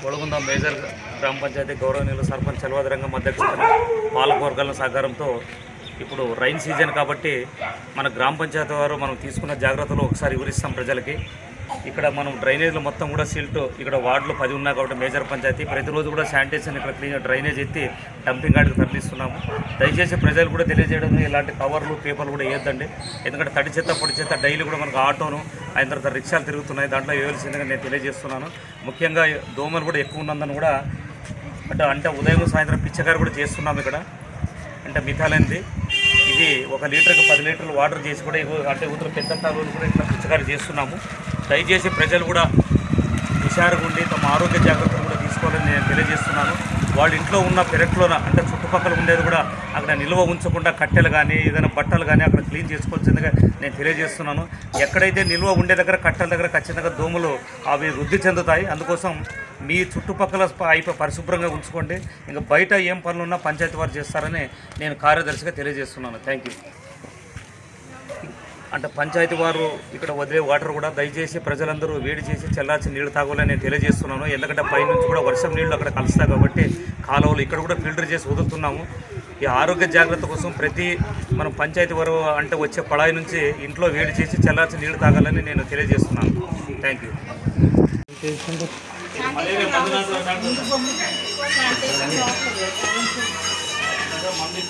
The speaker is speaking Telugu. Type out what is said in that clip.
ఒడుగుంద మేజర్ గ్రామ పంచాయతీ గౌరవనీయులు సర్పంచ్ చలవాది రంగం అధ్యక్షతన పాలకవర్గాల సహకారంతో ఇప్పుడు రైన్ సీజన్ కాబట్టి మన గ్రామ పంచాయతీ వారు మనం తీసుకున్న జాగ్రత్తలు ఒకసారి వివరిస్తాం ప్రజలకి. ఇక్కడ మనం డ్రైనేజ్లు మొత్తం కూడా సిల్ట్ ఇక్కడ వార్డులు 10 ఉన్నాయి కాబట్టి మేజర్ పంచాయతీ ప్రతిరోజు కూడా శానిటేషన్ ఇక్కడ క్లీన్ డ్రైనేజ్ ఎత్తి డంపింగ్ యార్డ్కి తరలిస్తున్నాము. దయచేసి ప్రజలు కూడా తెలియజేయడం ఇలాంటి కవర్లు పేపర్లు కూడా వేయద్దండి. ఎందుకంటే తడి చెత్త పొడి చెత్త డైలీ కూడా మనకు ఆటోను అయిన తర్వాత రిక్షాలు తిరుగుతున్నాయి, దాంట్లో వేయవలసిందిగా నేను తెలియజేస్తున్నాను. ముఖ్యంగా దోమలు కూడా ఎక్కువ ఉన్నందని కూడా అంటే ఉదయం సాయంత్రం పిచ్చకారు కూడా చేస్తున్నాము ఇక్కడ. అంటే మిథాలైనది ఇది 1 లీటర్కి 10 లీటర్లు వాటర్ చేసి కూడా అంటే ఉత్తర పెద్ద తాలూరు కూడా ఇట్లా పిచ్చకారు చేస్తున్నాము. దయచేసి ప్రజలు కూడా హుషారుగా ఉండి తమ ఆరోగ్య జాగ్రత్తలు కూడా తీసుకోవాలని నేను తెలియజేస్తున్నాను. వాళ్ళ ఇంట్లో ఉన్న పెరట్లోన అంటే చుట్టుపక్కల ఉండేది కూడా అక్కడ నిల్వ ఉంచకుండా కట్టెలు కానీ ఏదైనా బట్టలు కానీ అక్కడ క్లీన్ చేసుకోవాల్సిందిగా నేను తెలియజేస్తున్నాను. ఎక్కడైతే నిల్వ ఉండే దగ్గర కట్టెల దగ్గర ఖచ్చితంగా దోమలు అవి వృద్ధి చెందుతాయి. అందుకోసం మీ చుట్టుపక్కల పరిశుభ్రంగా ఉంచుకోండి. ఇంకా బయట ఏం పనులు ఉన్నా పంచాయతీ వారు చేస్తారని నేను కార్యదర్శిగా తెలియజేస్తున్నాను. Thank you. అంటే పంచాయతీ వారు ఇక్కడ వదిలే వాటర్ కూడా దయచేసి ప్రజలందరూ వేడి చేసి చల్లార్చి నీళ్లు తాగాలని నేను తెలియజేస్తున్నాను. ఎందుకంటే పైనుంచి కూడా వర్షం నీళ్లు అక్కడ కలుస్తాయి కాబట్టి కాలువలు ఇక్కడ కూడా ఫిల్టర్ చేసి వదులుతున్నాము. ఈ ఆరోగ్య జాగ్రత్త కోసం ప్రతి మనం పంచాయతీ వారు అంటే వచ్చే పడాయి నుంచి ఇంట్లో వేడి చేసి చల్లార్చి నీళ్లు తాగాలని నేను తెలియజేస్తున్నాను. Thank you. మంది